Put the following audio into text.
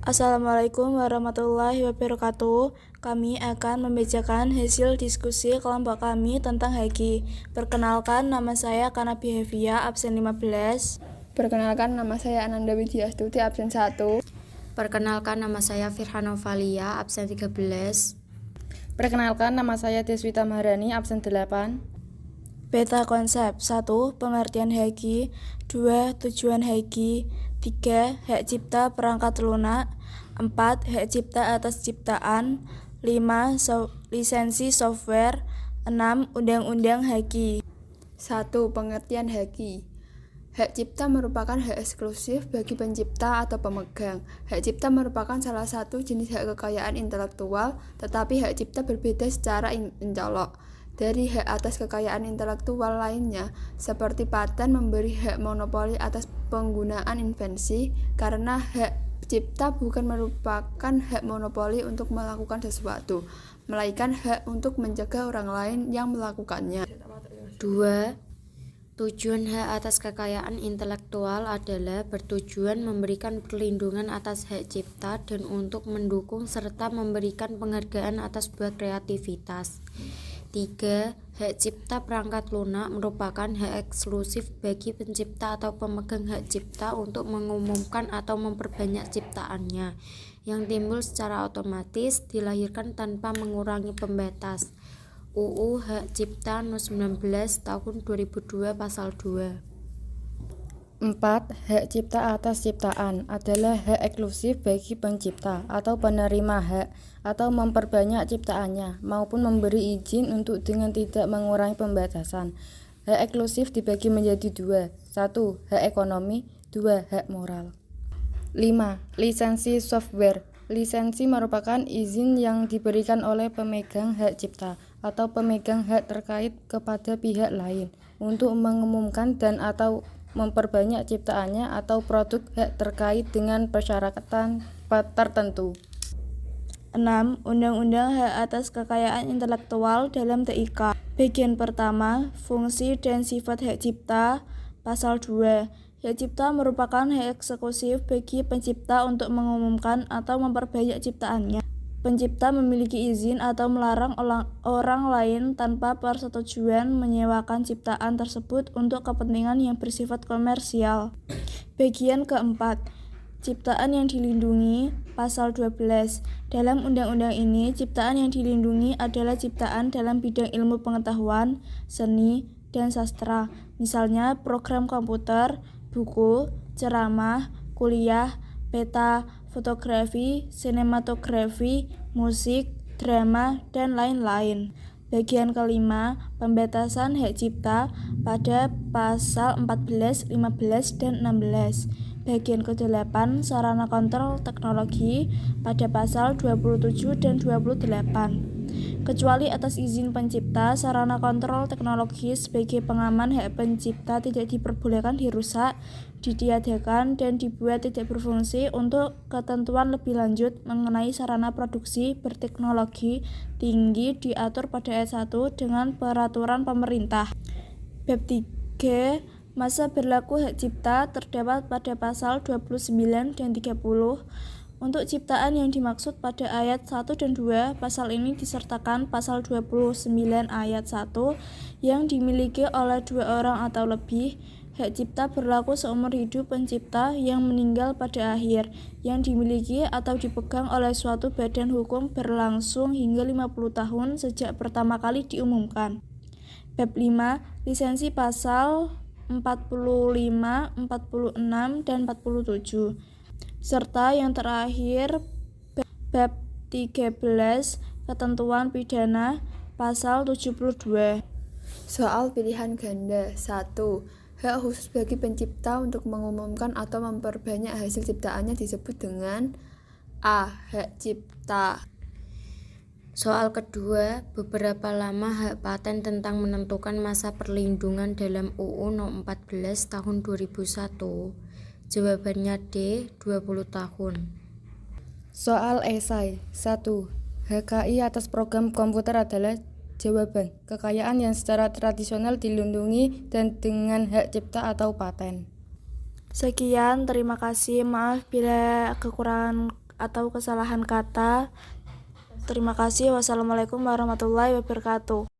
Assalamualaikum warahmatullahi wabarakatuh. Kami akan membacakan hasil diskusi kelompok kami tentang HEKI. Perkenalkan, nama saya Kanabi Hevia, absen 15. Perkenalkan, nama saya Ananda Widya Astuti, absen 1. Perkenalkan, nama saya Firhanovalia, absen 13. Perkenalkan, nama saya Deswita Maharani, absen 8. Beta konsep 1. Pengertian HEKI 2. Tujuan HEKI 3. Hak cipta perangkat lunak 4. Hak cipta atas ciptaan 5. Lisensi software 6. Undang-undang HEKI. 1. Pengertian HEKI. Hak cipta merupakan hak eksklusif bagi pencipta atau pemegang. Hak cipta merupakan salah satu jenis hak kekayaan intelektual, tetapi hak cipta berbeda secara mencolok dari hak atas kekayaan intelektual lainnya, seperti paten memberi hak monopoli atas penggunaan invensi, karena hak cipta bukan merupakan hak monopoli untuk melakukan sesuatu, melainkan hak untuk mencegah orang lain yang melakukannya. 2. Tujuan hak atas kekayaan intelektual adalah bertujuan memberikan perlindungan atas hak cipta dan untuk mendukung serta memberikan penghargaan atas buah kreativitas. 3. Hak cipta perangkat lunak merupakan hak eksklusif bagi pencipta atau pemegang hak cipta untuk mengumumkan atau memperbanyak ciptaannya, yang timbul secara otomatis, dilahirkan tanpa mengurangi pembatas. UU Hak Cipta No. 19 Tahun 2002 Pasal 2. 4. Hak cipta atas ciptaan adalah hak eksklusif bagi pencipta atau penerima hak atau memperbanyak ciptaannya maupun memberi izin untuk dengan tidak mengurangi pembatasan. Hak eksklusif dibagi menjadi 2. 1. Hak ekonomi. 2. Hak moral. 5. Lisensi software. Lisensi merupakan izin yang diberikan oleh pemegang hak cipta atau pemegang hak terkait kepada pihak lain untuk mengumumkan dan atau memperbanyak ciptaannya atau produk hak terkait dengan persyaratan tertentu. 6. Undang-Undang Hak Atas Kekayaan Intelektual dalam TIK. Bagian pertama, fungsi dan sifat hak cipta. Pasal 2. Hak cipta merupakan hak eksekutif bagi pencipta untuk mengumumkan atau memperbanyak ciptaannya. Pencipta memiliki izin atau melarang orang lain tanpa persetujuan menyewakan ciptaan tersebut untuk kepentingan yang bersifat komersial. Bagian keempat, ciptaan yang dilindungi. Pasal 12. Dalam undang-undang ini, ciptaan yang dilindungi adalah ciptaan dalam bidang ilmu pengetahuan, seni, dan sastra. Misalnya program komputer, buku, ceramah, kuliah, peta, fotografi, sinematografi, musik, drama, dan lain-lain. Bagian kelima, pembatasan hak cipta pada pasal 14, 15, dan 16. Bagian ke-8, sarana kontrol teknologi pada pasal 27 dan 28. Kecuali atas izin pencipta, sarana kontrol teknologi sebagai pengaman hak pencipta tidak diperbolehkan dirusak, ditiadakan, dan dibuat tidak berfungsi untuk ketentuan lebih lanjut mengenai sarana produksi berteknologi tinggi diatur pada ayat 1 dengan peraturan pemerintah. Bab 3. Masa berlaku hak cipta terdapat pada pasal 29 dan 30. Untuk ciptaan yang dimaksud pada ayat 1 dan 2, pasal ini disertakan pasal 29 ayat 1 yang dimiliki oleh 2 orang atau lebih. Hak cipta berlaku seumur hidup pencipta yang meninggal pada akhir, yang dimiliki atau dipegang oleh suatu badan hukum berlangsung hingga 50 tahun sejak pertama kali diumumkan. Bab 5. Lisensi pasal 45, 46, dan 47. Serta yang terakhir bab 13, ketentuan pidana, pasal 72. Soal pilihan ganda. 1. Hak khusus bagi pencipta untuk mengumumkan atau memperbanyak hasil ciptaannya disebut dengan A. Hak cipta. Soal kedua, beberapa lama hak paten tentang menentukan masa perlindungan dalam UU No. 14 Tahun 2001. Jawabannya D. 20 tahun. Soal esai. 1. HKI atas program komputer adalah jawaban kekayaan yang secara tradisional dilindungi dan dengan hak cipta atau paten. Sekian, terima kasih. Maaf bila kekurangan atau kesalahan kata. Terima kasih. Wassalamualaikum warahmatullahi wabarakatuh.